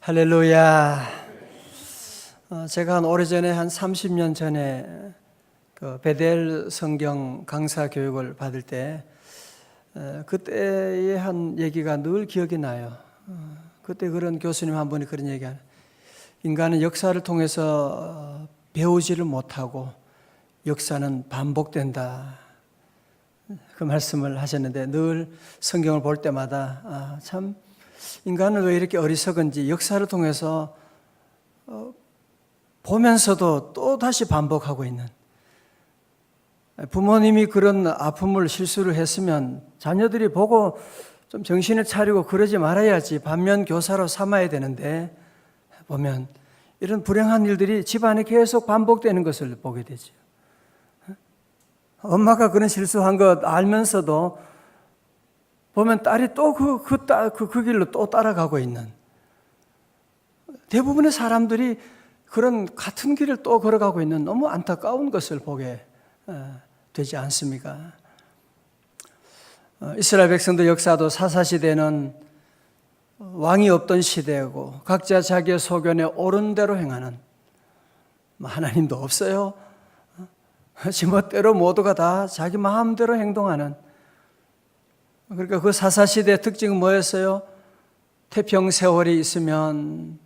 할렐루야. 제가 한 오래전에 한 30년 전에 그 베델 성경 강사 교육을 받을 때 그때의 한 얘기가 늘 기억이 나요. 그때 그런 교수님 한 분이 그런 얘기하는, 인간은 역사를 통해서 배우지를 못하고 역사는 반복된다, 그 말씀을 하셨는데, 늘 성경을 볼 때마다 참 인간은 왜 이렇게 어리석은지, 역사를 통해서 보면서도 또 다시 반복하고 있는, 부모님이 그런 아픔을 실수를 했으면 자녀들이 보고 좀 정신을 차리고 그러지 말아야지, 반면 교사로 삼아야 되는데, 보면 이런 불행한 일들이 집안에 계속 반복되는 것을 보게 되죠. 엄마가 그런 실수한 것 알면서도 보면 딸이 또 그 길로 또 따라가고 있는, 대부분의 사람들이 그런 같은 길을 또 걸어가고 있는 너무 안타까운 것을 보게 되지 않습니까? 이스라엘 백성들 역사도 사사시대는 왕이 없던 시대고, 각자 자기의 소견에 옳은 대로 행하는, 하나님도 없어요. 지멋대로 모두가 다 자기 마음대로 행동하는, 그러니까 그 사사시대의 특징은 뭐였어요? 태평 세월이 있으면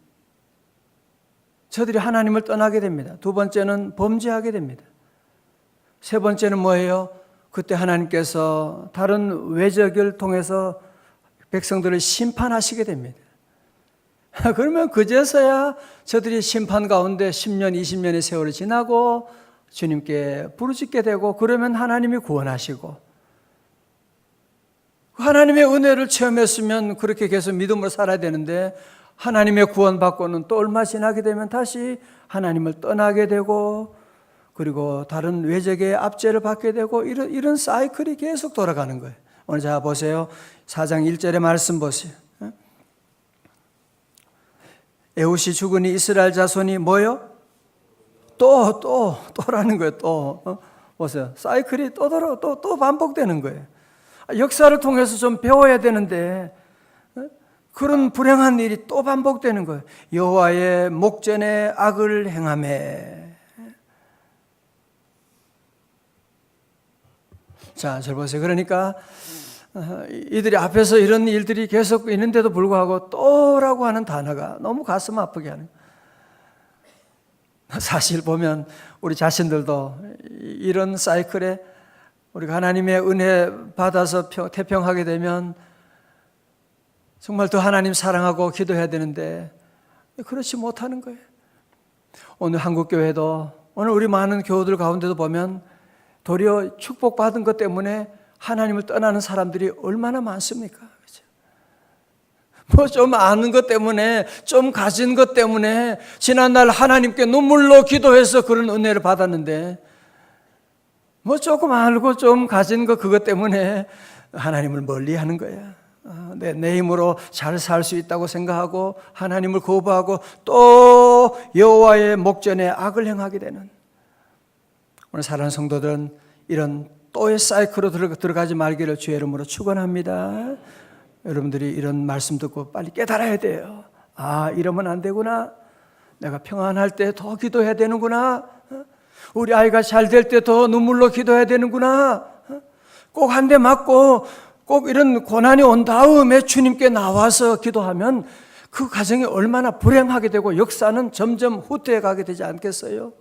저들이 하나님을 떠나게 됩니다. 두 번째는 범죄하게 됩니다. 세 번째는 뭐예요? 그때 하나님께서 다른 외적을 통해서 백성들을 심판하시게 됩니다. 그러면 그제서야 저들이 심판 가운데 10년, 20년의 세월이 지나고 주님께 부르짖게 되고, 그러면 하나님이 구원하시고, 하나님의 은혜를 체험했으면 그렇게 계속 믿음으로 살아야 되는데, 하나님의 구원받고는 또 얼마 지나게 되면 다시 하나님을 떠나게 되고, 그리고 다른 외적의 압제를 받게 되고, 이런 사이클이 계속 돌아가는 거예요. 오늘 자 보세요. 4장 1절의 말씀 보세요. 에훗이 죽으니 이스라엘 자손이 뭐요? 또라는 거예요. 보세요. 사이클이 또 반복되는 거예요. 역사를 통해서 좀 배워야 되는데 그런 불행한 일이 또 반복되는 거예요. 여호와의 목전에 악을 행하매. 자, 잘 보세요. 그러니까 이들이 앞에서 이런 일들이 계속 있는데도 불구하고 또라고 하는 단어가 너무 가슴 아프게 하는 거예요. 사실 보면 우리 자신들도 이런 사이클에, 우리가 하나님의 은혜 받아서 태평하게 되면 정말 더 하나님 사랑하고 기도해야 되는데 그렇지 못하는 거예요. 오늘 한국교회도, 오늘 우리 많은 교우들 가운데도 보면 도리어 축복받은 것 때문에 하나님을 떠나는 사람들이 얼마나 많습니까? 뭐 좀 아는 것 때문에, 좀 가진 것 때문에 지난날 하나님께 눈물로 기도해서 그런 은혜를 받았는데, 뭐 조금 알고 좀 가진 것 그것 때문에 하나님을 멀리하는 거야. 내 힘으로 잘 살 수 있다고 생각하고 하나님을 거부하고 또 여호와의 목전에 악을 행하게 되는, 오늘 사랑하는 성도들은 이런 또의 사이클로 들어가지 말기를 주의 이름으로 축원합니다. 여러분들이 이런 말씀 듣고 빨리 깨달아야 돼요. 이러면 안 되구나. 내가 평안할 때 더 기도해야 되는구나. 우리 아이가 잘 될 때 더 눈물로 기도해야 되는구나. 꼭 한 대 맞고 꼭 이런 고난이 온 다음에 주님께 나와서 기도하면 그 가정이 얼마나 불행하게 되고 역사는 점점 후퇴해가게 되지 않겠어요?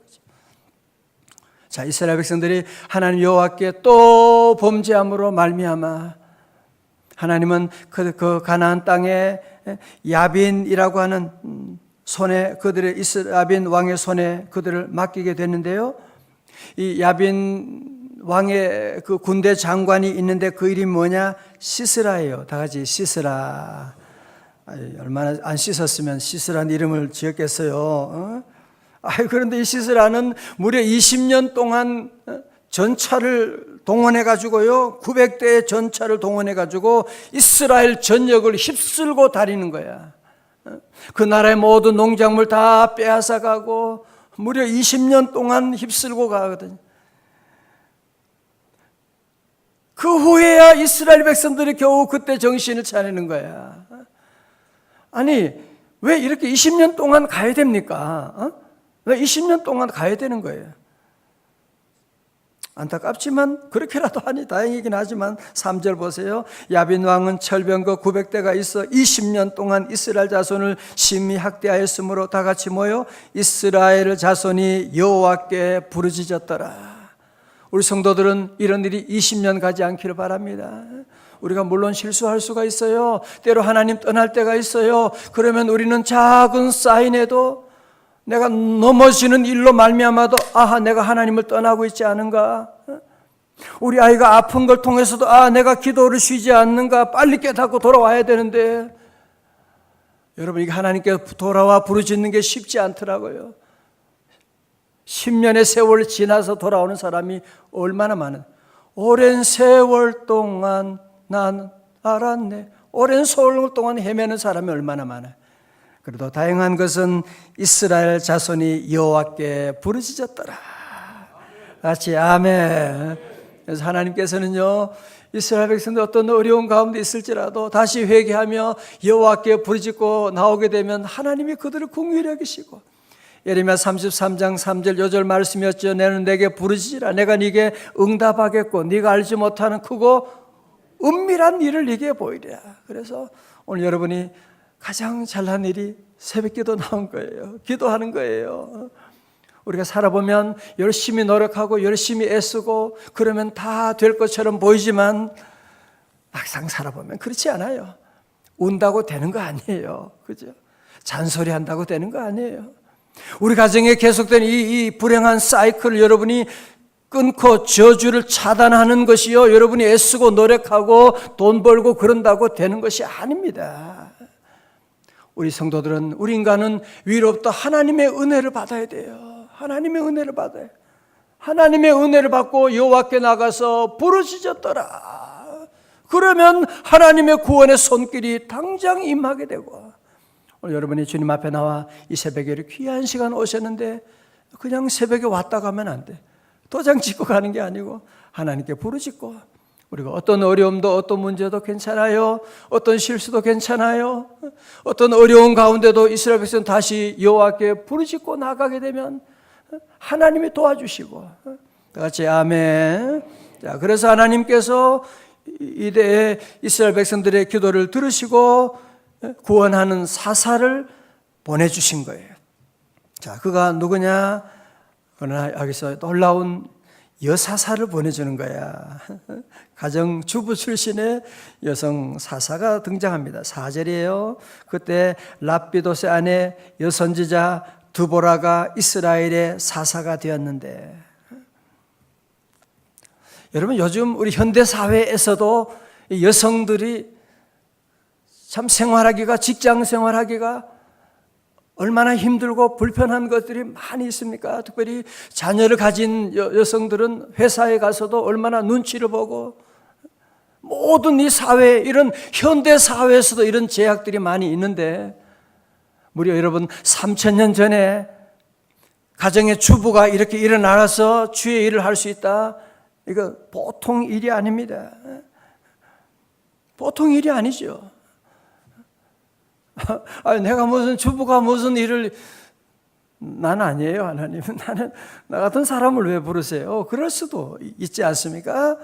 자, 이스라엘 백성들이 하나님 여호와께 또 범죄함으로 말미암아 하나님은 그 가나안 땅에 야빈이라고 하는 손에, 그들의 야빈 왕의 손에 그들을 맡기게 됐는데요. 이 야빈 왕의 그 군대 장관이 있는데 그 이름이 뭐냐? 시스라예요. 다 같이 시스라. 얼마나 안 씻었으면 시스라는 이름을 지었겠어요. 그런데 이 시스라는 무려 20년 동안 전차를 동원해가지고요, 900대의 전차를 동원해가지고 이스라엘 전역을 휩쓸고 다니는 거야. 그 나라의 모든 농작물 다 빼앗아가고 무려 20년 동안 휩쓸고 가거든요. 그 후에야 이스라엘 백성들이 겨우 그때 정신을 차리는 거야. 아니, 왜 이렇게 20년 동안 가야 됩니까? 왜 20년 동안 가야 되는 거예요? 안타깝지만 그렇게라도 하니 다행이긴 하지만 3절 보세요. 야빈 왕은 철병거 900대가 있어 20년 동안 이스라엘 자손을 심히 학대하였으므로 다 같이 모여 이스라엘 자손이 여호와께 부르짖었더라. 우리 성도들은 이런 일이 20년 가지 않기를 바랍니다. 우리가 물론 실수할 수가 있어요. 때로 하나님 떠날 때가 있어요. 그러면 우리는 작은 사인에도 내가 넘어지는 일로 말미암아도 내가 하나님을 떠나고 있지 않은가? 우리 아이가 아픈 걸 통해서도 내가 기도를 쉬지 않는가? 빨리 깨닫고 돌아와야 되는데 여러분, 이게 하나님께 돌아와 부르짖는 게 쉽지 않더라고요. 10년의 세월 지나서 돌아오는 사람이 얼마나 많은, 오랜 세월 동안 난 알았네. 오랜 세월 동안 헤매는 사람이 얼마나 많아요. 그래도 다행한 것은 이스라엘 자손이 여호와께 부르짖었더라. 같이 아멘. 그래서 하나님께서는요, 이스라엘 백성들 어떤 어려운 가운데 있을지라도 다시 회개하며 여호와께 부르짖고 나오게 되면 하나님이 그들을 긍휼히 여기시고, 예레미야 33장 3절 요절 말씀이었죠. 너는 내게 부르짖으라. 내가 네게 응답하겠고 네가 알지 못하는 크고 은밀한 일을 네게 보이리라. 그래서 오늘 여러분이 가장 잘난 일이 새벽기도 나온 거예요. 기도하는 거예요. 우리가 살아보면 열심히 노력하고 열심히 애쓰고 그러면 다 될 것처럼 보이지만 막상 살아보면 그렇지 않아요. 운다고 되는 거 아니에요. 그죠? 잔소리한다고 되는 거 아니에요. 우리 가정에 계속된 이 불행한 사이클을 여러분이 끊고 저주를 차단하는 것이요, 여러분이 애쓰고 노력하고 돈 벌고 그런다고 되는 것이 아닙니다. 우리 성도들은, 우리 인간은 위로부터 하나님의 은혜를 받아야 돼요. 하나님의 은혜를 받아요. 하나님의 은혜를 받고 여호와께 나가서 부르짖었더라. 그러면 하나님의 구원의 손길이 당장 임하게 되고, 오늘 여러분이 주님 앞에 나와 이 새벽에 귀한 시간 오셨는데 그냥 새벽에 왔다 가면 안 돼. 도장 찍고 가는 게 아니고 하나님께 부르짖고, 우리가 어떤 어려움도 어떤 문제도 괜찮아요. 어떤 실수도 괜찮아요. 어떤 어려운 가운데도 이스라엘 백성은 다시 여호와께 부르짖고 나가게 되면 하나님이 도와주시고, 다 같이 아멘. 자, 그래서 하나님께서 이때에 이스라엘 백성들의 기도를 들으시고 구원하는 사사를 보내주신 거예요. 자, 그가 누구냐? 그러나 여기서 놀라운 여사사를 보내주는 거야. 가정주부 출신의 여성 사사가 등장합니다. 4절이에요. 그때 랍비도세 아내 여선지자 드보라가 이스라엘의 사사가 되었는데, 여러분 요즘 우리 현대 사회에서도 여성들이 참 생활하기가, 직장 생활하기가 얼마나 힘들고 불편한 것들이 많이 있습니까? 특별히 자녀를 가진 여성들은 회사에 가서도 얼마나 눈치를 보고, 모든 이 사회, 이런 현대 사회에서도 이런 제약들이 많이 있는데, 무려 여러분 3000년 전에 가정의 주부가 이렇게 일어나서 주의 일을 할 수 있다, 이거 보통 일이 아닙니다. 보통 일이 아니죠. 내가 무슨 주부가 무슨 일을, 난 아니에요. 하나님, 나는 나 같은 사람을 왜 부르세요? 그럴 수도 있지 않습니까?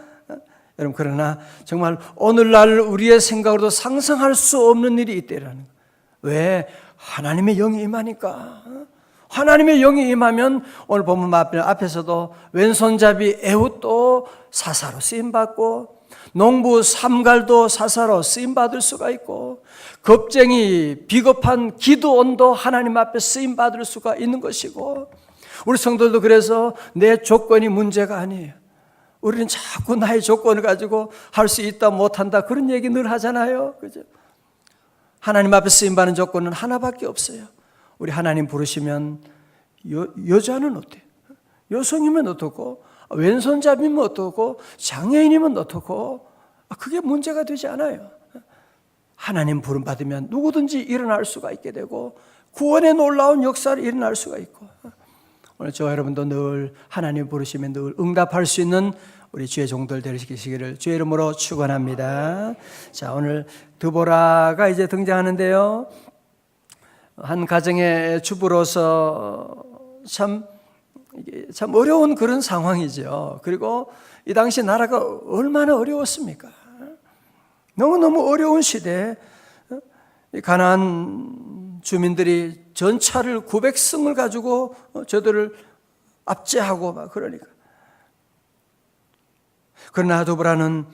여러분, 그러나 정말 오늘날 우리의 생각으로도 상상할 수 없는 일이 있다라는 거예요. 왜? 하나님의 영이 임하니까. 하나님의 영이 임하면, 오늘 본문 앞에서도 왼손잡이 에훗도 사사로 쓰임받고, 농부 삼갈도 사사로 쓰임받을 수가 있고, 겁쟁이 비겁한 기드온도 하나님 앞에 쓰임받을 수가 있는 것이고, 우리 성도들도 그래서 내 조건이 문제가 아니에요. 우리는 자꾸 나의 조건을 가지고 할 수 있다 못한다 그런 얘기 늘 하잖아요. 그죠? 하나님 앞에 쓰임받는 조건은 하나밖에 없어요. 우리 하나님 부르시면 여자는 어때요? 여성이면 어떻고, 왼손잡이면 어떻고, 장애인이면 어떻고, 그게 문제가 되지 않아요. 하나님 부름 받으면 누구든지 일어날 수가 있게 되고, 구원의 놀라운 역사를 일어날 수가 있고, 오늘 저와 여러분도 늘 하나님 부르시면 늘 응답할 수 있는 우리 주의 종들 되시기를 주의 이름으로 축원합니다. 자, 오늘 드보라가 이제 등장하는데요. 한 가정의 주부로서 참 어려운 그런 상황이죠. 그리고 이 당시 나라가 얼마나 어려웠습니까? 너무너무 어려운 시대에 가나안 주민들이 전차를 900승을 가지고 저들을 압제하고 막 그러니까. 그러나 두보라는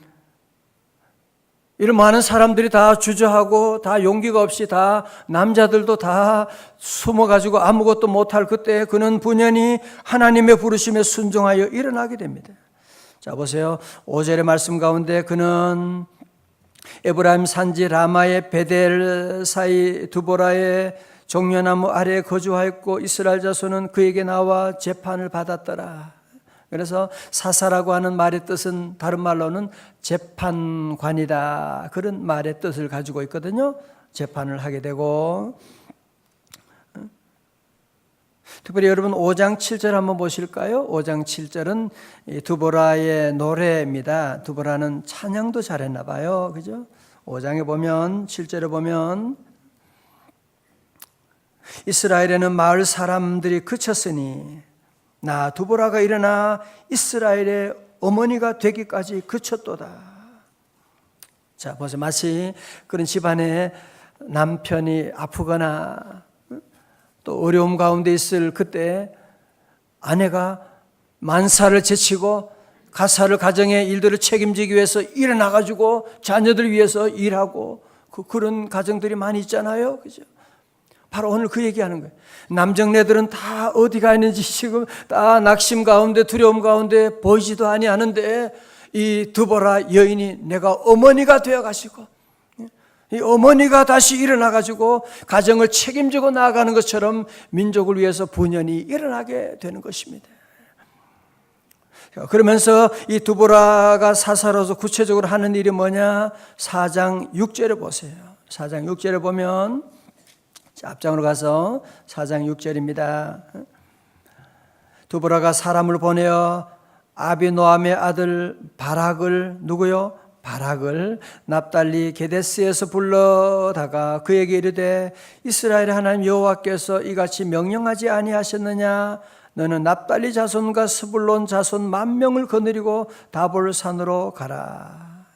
이런 많은 사람들이 다 주저하고 다 용기가 없이 다 남자들도 다 숨어가지고 아무것도 못할 그때 그는 분연히 하나님의 부르심에 순종하여 일어나게 됩니다. 자 보세요. 5절의 말씀 가운데 그는 에브라임 산지 라마의 베델 사이 두보라의 종려나무 아래에 거주하였고 이스라엘 자손은 그에게 나와 재판을 받았더라. 그래서 사사라고 하는 말의 뜻은 다른 말로는 재판관이다. 그런 말의 뜻을 가지고 있거든요. 재판을 하게 되고 특별히 여러분 5장 7절 한번 보실까요? 5장 7절은 두보라의 노래입니다. 두보라는 찬양도 잘했나 봐요. 그죠? 5장에 보면 7절에 보면 이스라엘에는 마을 사람들이 그쳤으니 나 두보라가 일어나 이스라엘의 어머니가 되기까지 그쳤도다. 자, 보세요. 마치 그런 집안에 남편이 아프거나 또 어려움 가운데 있을 그때 아내가 만사를 제치고 가사를 가정의 일들을 책임지기 위해서 일어나가지고 자녀들 위해서 일하고 그런 가정들이 많이 있잖아요. 그죠? 바로 오늘 그 얘기하는 거예요. 남정네들은 다 어디가 있는지 지금 다 낙심 가운데 두려움 가운데 보이지도 아니하는데 이 두보라 여인이 내가 어머니가 되어가시고 이 어머니가 다시 일어나가지고 가정을 책임지고 나아가는 것처럼 민족을 위해서 분연히 일어나게 되는 것입니다. 그러면서 이 두보라가 사사로서 구체적으로 하는 일이 뭐냐? 4장 6절에 보세요. 4장 6절에 보면 앞장으로 가서 4장 6절입니다. 두보라가 사람을 보내어 아비노함의 아들 바락을 누구요? 바락을 납달리 게데스에서 불러다가 그에게 이르되 이스라엘의 하나님 여호와께서 이같이 명령하지 아니하셨느냐? 너는 납달리 자손과 스불론 자손 10,000명을 거느리고 다볼 산으로 가라.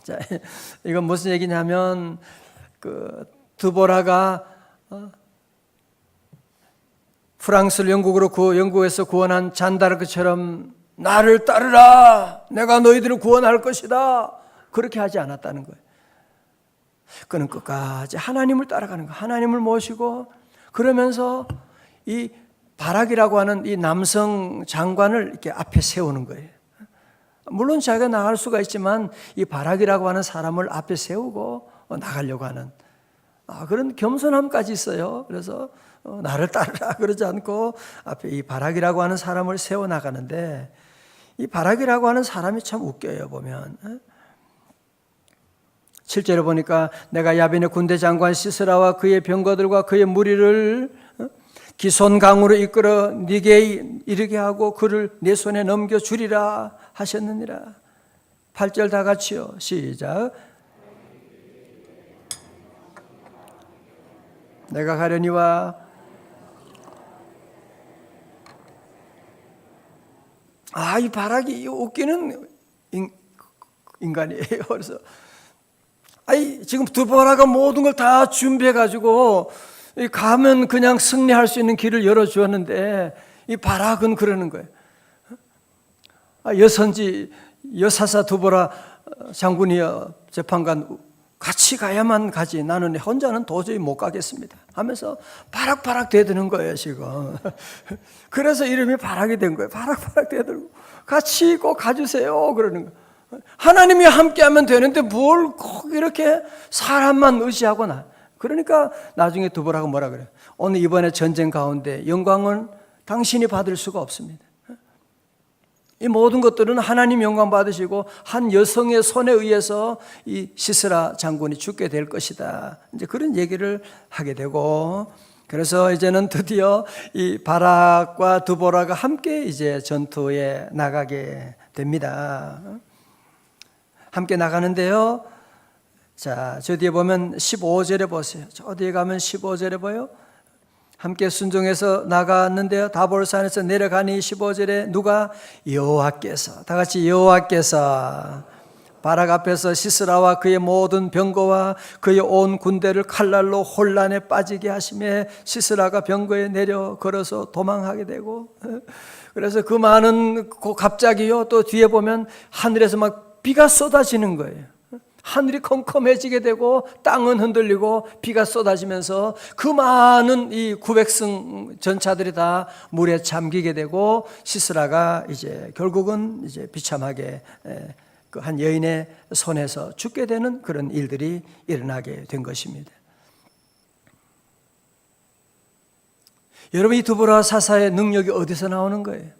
자, 이건 무슨 얘기냐면 드보라가 프랑스를 영국에서 구원한 잔다르크처럼 나를 따르라, 내가 너희들을 구원할 것이다, 그렇게 하지 않았다는 거예요. 그는 끝까지 하나님을 따라가는 거예요. 하나님을 모시고 그러면서 이 바락이라고 하는 이 남성 장관을 이렇게 앞에 세우는 거예요. 물론 자기가 나갈 수가 있지만 이 바락이라고 하는 사람을 앞에 세우고 나가려고 하는 그런 겸손함까지 있어요. 그래서 나를 따르라 그러지 않고 앞에 이 바락이라고 하는 사람을 세워 나가는데 이 바락이라고 하는 사람이 참 웃겨요. 보면 7절에 보니까 내가 야빈의 군대 장관 시스라와 그의 병거들과 그의 무리를 기손강으로 이끌어 네게 이르게 하고 그를 내 손에 넘겨주리라 하셨느니라. 8절 다 같이요. 시작. 내가 가려니와 이 바락이 웃기는 인간이에요. 그래서 지금 두보라가 모든 걸 다 준비해 가지고 가면 그냥 승리할 수 있는 길을 열어 주었는데 이 바락은 그러는 거예요. 여선지 여사사 두보라 장군이여 재판관 같이 가야만 가지 나는 혼자는 도저히 못 가겠습니다 하면서 바락바락 대드는 거예요 지금. 그래서 이름이 바락이 된 거예요. 바락바락 대들고 같이 꼭 가주세요 그러는 거예요. 하나님이 함께하면 되는데 뭘 꼭 이렇게 사람만 의지하거나. 그러니까 나중에 두보라가 뭐라 그래요? 오늘 이번에 전쟁 가운데 영광은 당신이 받을 수가 없습니다. 이 모든 것들은 하나님 영광 받으시고 한 여성의 손에 의해서 이 시스라 장군이 죽게 될 것이다. 이제 그런 얘기를 하게 되고, 그래서 이제는 드디어 이 바락과 두보라가 함께 이제 전투에 나가게 됩니다. 함께 나가는데요. 자, 저 뒤에 보면 15절에 보세요. 저 뒤에 가면 15절에 보여. 함께 순종해서 나갔는데요. 다볼산에서 내려가니 15절에 누가? 여호와께서, 다 같이 여호와께서 바락 앞에서 시스라와 그의 모든 병거와 그의 온 군대를 칼날로 혼란에 빠지게 하심에 시스라가 병거에 내려 걸어서 도망하게 되고, 그래서 그 많은 갑자기요 또 뒤에 보면 하늘에서 막 비가 쏟아지는 거예요. 하늘이 컴컴해지게 되고 땅은 흔들리고 비가 쏟아지면서 그 많은 이 900승 전차들이 다 물에 잠기게 되고 시스라가 이제 결국은 이제 비참하게 그 한 여인의 손에서 죽게 되는 그런 일들이 일어나게 된 것입니다. 여러분, 이 두보라 사사의 능력이 어디서 나오는 거예요?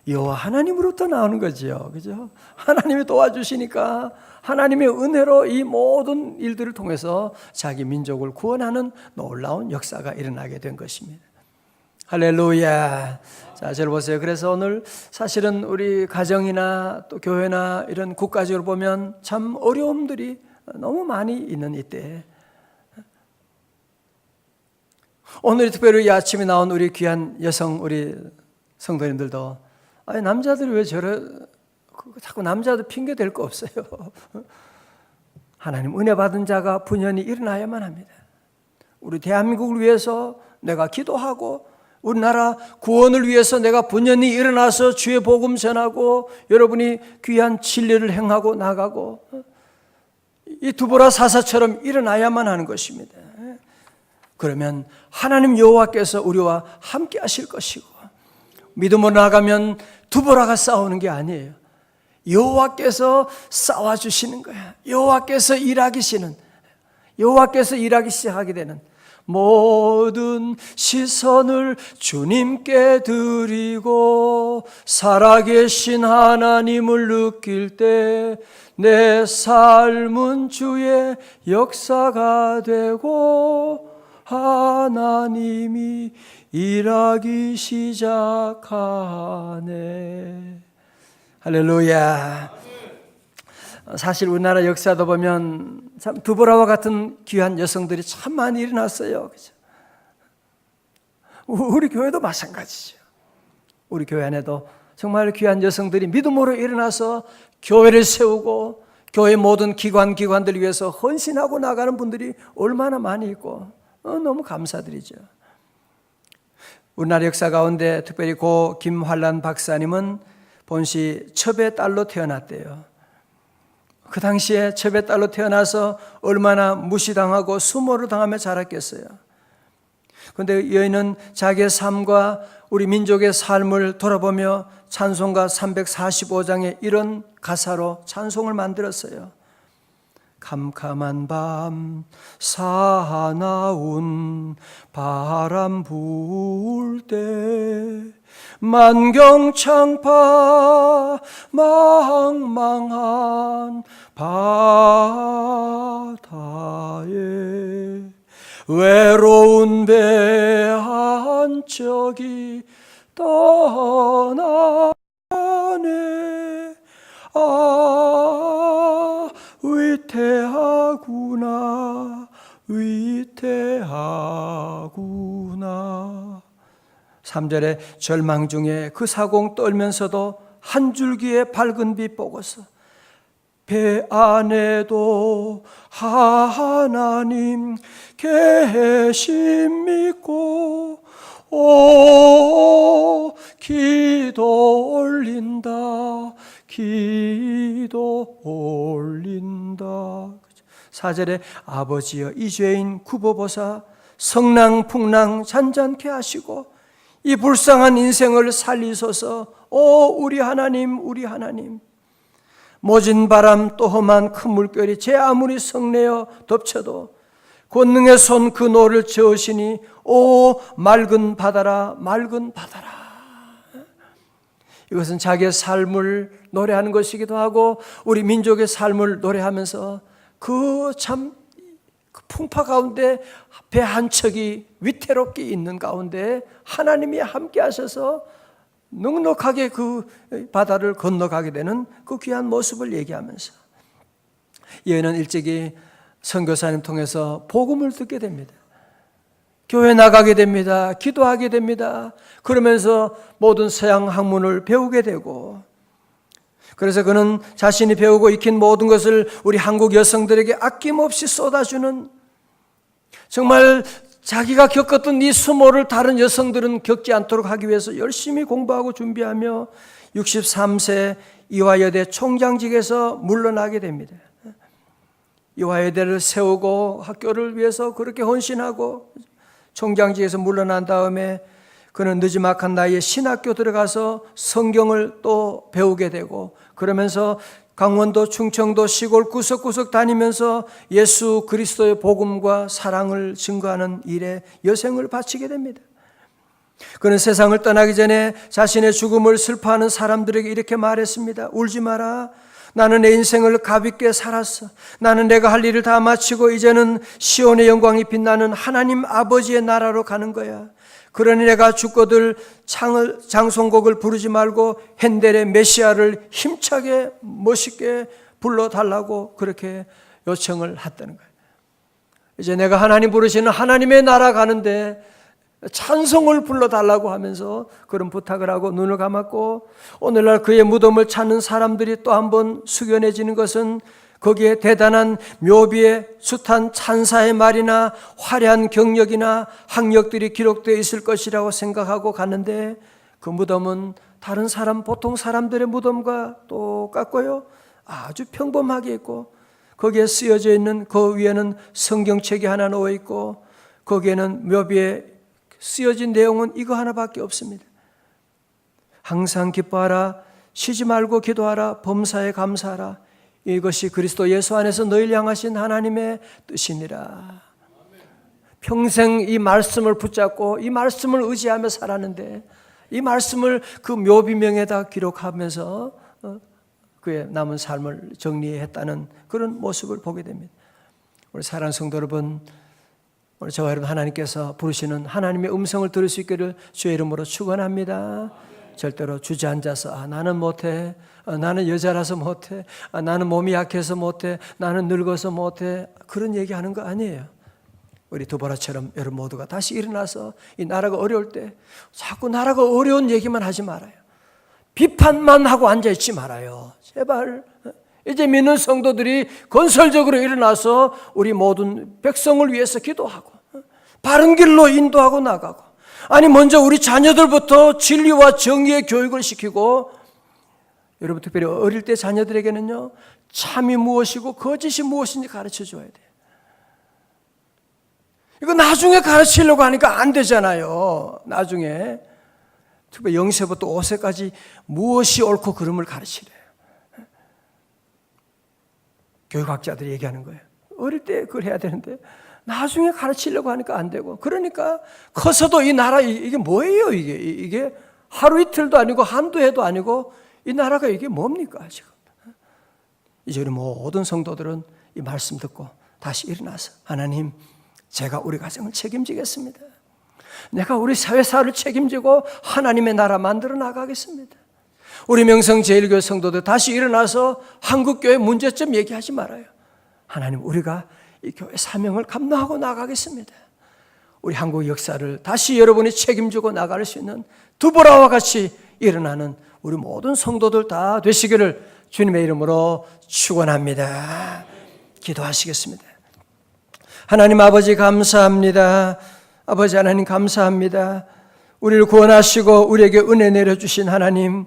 여호와 하나님으로부터 나오는 거죠. 그죠? 하나님이 도와주시니까 하나님의 은혜로 이 모든 일들을 통해서 자기 민족을 구원하는 놀라운 역사가 일어나게 된 것입니다. 할렐루야. 자, 저를 보세요. 그래서 오늘 사실은 우리 가정이나 또 교회나 이런 국가적으로 보면 참 어려움들이 너무 많이 있는 이때, 오늘 특별히 이 아침에 나온 우리 귀한 여성 우리 성도님들도 아니 남자들이 왜 자꾸 남자들 핑계 댈 거 없어요. 하나님 은혜 받은 자가 분연히 일어나야만 합니다. 우리 대한민국을 위해서 내가 기도하고 우리나라 구원을 위해서 내가 분연히 일어나서 주의 복음 전하고 여러분이 귀한 진리를 행하고 나가고 이 두보라 사사처럼 일어나야만 하는 것입니다. 그러면 하나님 여호와께서 우리와 함께 하실 것이고, 믿음으로 나가면 두보라가 싸우는 게 아니에요. 여호와께서 싸워주시는 거야. 여호와께서 일하기 시작하게 되는 모든 시선을 주님께 드리고 살아계신 하나님을 느낄 때 내 삶은 주의 역사가 되고 하나님이 일하기 시작하네. 할렐루야. 사실 우리나라 역사도 보면 참 두보라와 같은 귀한 여성들이 참 많이 일어났어요. 그죠? 우리 교회도 마찬가지죠. 우리 교회 안에도 정말 귀한 여성들이 믿음으로 일어나서 교회를 세우고 교회 모든 기관들을 위해서 헌신하고 나가는 분들이 얼마나 많이 있고 너무 감사드리죠. 우리나라 역사 가운데 특별히 고 김환란 박사님은 본시 첩의 딸로 태어났대요. 그 당시에 첩의 딸로 태어나서 얼마나 무시당하고 수모를 당하며 자랐겠어요. 그런데 여인은 자기의 삶과 우리 민족의 삶을 돌아보며 찬송가 345장에 이런 가사로 찬송을 만들었어요. 캄캄한 밤 사나운 바람 부을 때 만경창파 망망한 바다에 외로운 배 한 척이 떠나네. 아, 위태하구나, 위태하구나. 3절에 절망 중에 그 사공 떨면서도 한 줄기의 밝은 빛 보고서 배 안에도 하나님 계심 믿고 오 기도 올린다, 기도 올린다. 4절에 아버지여 이 죄인 굽어보사 성낭풍랑 잔잔케 하시고 이 불쌍한 인생을 살리소서. 오 우리 하나님, 우리 하나님. 모진 바람 또 험한 큰 물결이 제 아무리 성내어 덮쳐도 권능의 손 그 노를 저으시니 오 맑은 바다라, 맑은 바다라. 이것은 자기의 삶을 노래하는 것이기도 하고 우리 민족의 삶을 노래하면서 그 참 풍파 가운데 배 한 척이 위태롭게 있는 가운데 하나님이 함께 하셔서 넉넉하게 그 바다를 건너가게 되는 그 귀한 모습을 얘기하면서 여인은 일찍이 선교사님 통해서 복음을 듣게 됩니다. 교회 나가게 됩니다. 기도하게 됩니다. 그러면서 모든 서양 학문을 배우게 되고, 그래서 그는 자신이 배우고 익힌 모든 것을 우리 한국 여성들에게 아낌없이 쏟아주는, 정말 자기가 겪었던 이 수모를 다른 여성들은 겪지 않도록 하기 위해서 열심히 공부하고 준비하며 63세 이화여대 총장직에서 물러나게 됩니다. 이화여대를 세우고 학교를 위해서 그렇게 헌신하고 총장직에서 물러난 다음에 그는 늦지막한 나이에 신학교 들어가서 성경을 또 배우게 되고, 그러면서 강원도, 충청도 시골 구석구석 다니면서 예수 그리스도의 복음과 사랑을 증거하는 일에 여생을 바치게 됩니다. 그는 세상을 떠나기 전에 자신의 죽음을 슬퍼하는 사람들에게 이렇게 말했습니다. 울지 마라. 나는 내 인생을 가볍게 살았어. 나는 내가 할 일을 다 마치고 이제는 시온의 영광이 빛나는 하나님 아버지의 나라로 가는 거야. 그러니 내가 죽거들 장송곡을 부르지 말고 핸델의 메시아를 힘차게 멋있게 불러달라고 그렇게 요청을 했다는 거예요. 이제 내가 하나님 부르시는 하나님의 나라 가는데 찬송을 불러달라고 하면서 그런 부탁을 하고 눈을 감았고, 오늘날 그의 무덤을 찾는 사람들이 또 한 번 숙연해지는 것은 거기에 대단한 묘비의 숱한 찬사의 말이나 화려한 경력이나 학력들이 기록되어 있을 것이라고 생각하고 갔는데, 그 무덤은 다른 사람, 보통 사람들의 무덤과 똑같고요, 아주 평범하게 있고, 거기에 쓰여져 있는 그 위에는 성경책이 하나 놓여 있고, 거기에는 묘비에 쓰여진 내용은 이거 하나밖에 없습니다. 항상 기뻐하라, 쉬지 말고 기도하라, 범사에 감사하라. 이것이 그리스도 예수 안에서 너희를 향하신 하나님의 뜻이니라. 평생 이 말씀을 붙잡고 이 말씀을 의지하며 살았는데, 이 말씀을 그 묘비명에다 기록하면서 그의 남은 삶을 정리했다는 그런 모습을 보게 됩니다. 우리 사랑하는 성도 여러분, 오늘 저와 여러분 하나님께서 부르시는 하나님의 음성을 들을 수 있기를 주의 이름으로 축원합니다. 절대로 주저앉아서 나는 못해, 나는 여자라서 못해, 나는 몸이 약해서 못해, 나는 늙어서 못해, 그런 얘기하는 거 아니에요. 우리 두보라처럼 여러분 모두가 다시 일어나서 이 나라가 어려울 때 자꾸 나라가 어려운 얘기만 하지 말아요. 비판만 하고 앉아있지 말아요. 제발. 이제 믿는 성도들이 건설적으로 일어나서 우리 모든 백성을 위해서 기도하고 바른 길로 인도하고 나가고, 아니 먼저 우리 자녀들부터 진리와 정의의 교육을 시키고, 여러분 특별히 어릴 때 자녀들에게는요, 참이 무엇이고 거짓이 무엇인지 가르쳐 줘야 돼요. 이거 나중에 가르치려고 하니까 안 되잖아요. 나중에 특별히 0세부터 5세까지 무엇이 옳고 그름을 가르치래요. 교육학자들이 얘기하는 거예요. 어릴 때 그걸 해야 되는데 나중에 가르치려고 하니까 안 되고, 그러니까 커서도 이 나라 이게 뭐예요? 이게 하루 이틀도 아니고 한두 해도 아니고 이 나라가 이게 뭡니까 지금? 이제 우리 모든 성도들은 이 말씀 듣고 다시 일어나서 하나님, 제가 우리 가정을 책임지겠습니다. 내가 우리 사회사를 책임지고 하나님의 나라 만들어 나가겠습니다. 우리 명성제일교회 성도들 다시 일어나서 한국교회 문제점 얘기하지 말아요. 하나님, 우리가 이 교회 사명을 감당하고 나가겠습니다. 우리 한국 역사를 다시 여러분이 책임지고 나갈 수 있는 두보라와 같이 일어나는 우리 모든 성도들 다 되시기를 주님의 이름으로 축원합니다. 기도하시겠습니다. 하나님 아버지 감사합니다. 아버지 하나님 감사합니다. 우리를 구원하시고 우리에게 은혜 내려주신 하나님,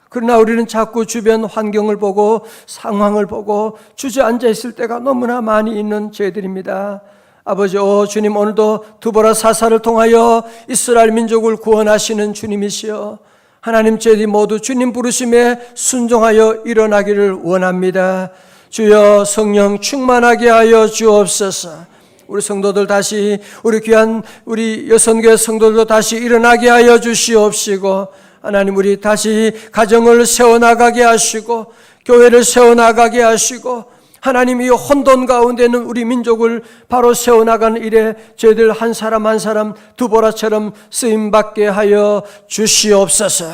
그러나 우리는 자꾸 주변 환경을 보고 상황을 보고 주저앉아 있을 때가 너무나 많이 있는 죄들입니다. 아버지, 주님, 오늘도 두보라 사사를 통하여 이스라엘 민족을 구원하시는 주님이시여, 하나님, 저희들이 모두 주님 부르심에 순종하여 일어나기를 원합니다. 주여, 성령 충만하게 하여 주옵소서. 우리 성도들 다시, 우리 귀한 우리 여선교회 성도들도 다시 일어나게 하여 주시옵시고, 하나님, 우리 다시 가정을 세워나가게 하시고 교회를 세워나가게 하시고, 하나님, 이 혼돈 가운데 있는 우리 민족을 바로 세워나가는 일에 저희들 한 사람 한 사람 두보라처럼 쓰임받게 하여 주시옵소서.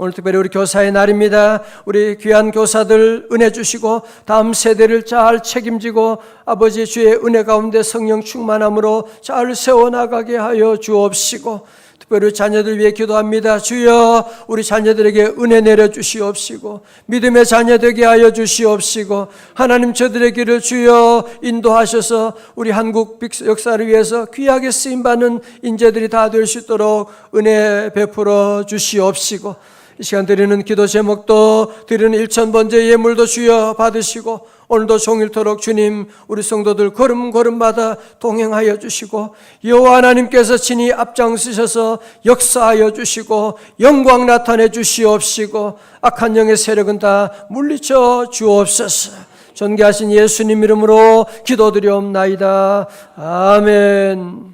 오늘 특별히 우리 교사의 날입니다. 우리 귀한 교사들 은혜 주시고 다음 세대를 잘 책임지고 아버지 주의 은혜 가운데 성령 충만함으로 잘 세워나가게 하여 주옵시고, 특별히 자녀들 위해 기도합니다. 주여, 우리 자녀들에게 은혜 내려 주시옵시고 믿음의 자녀 되게 하여 주시옵시고, 하나님 저들의 길을 주여 인도하셔서 우리 한국 역사를 위해서 귀하게 쓰임받는 인재들이 다 될 수 있도록 은혜 베풀어 주시옵시고, 이 시간 드리는 기도 제목도 드리는 1000번째 예물도 주여 받으시고, 오늘도 종일토록 주님 우리 성도들 걸음걸음마다 동행하여 주시고, 여호와 하나님께서 친히 앞장서셔서 역사하여 주시고 영광 나타내 주시옵시고, 악한 영의 세력은 다 물리쳐 주옵소서. 존귀하신 예수님 이름으로 기도드리옵나이다. 아멘.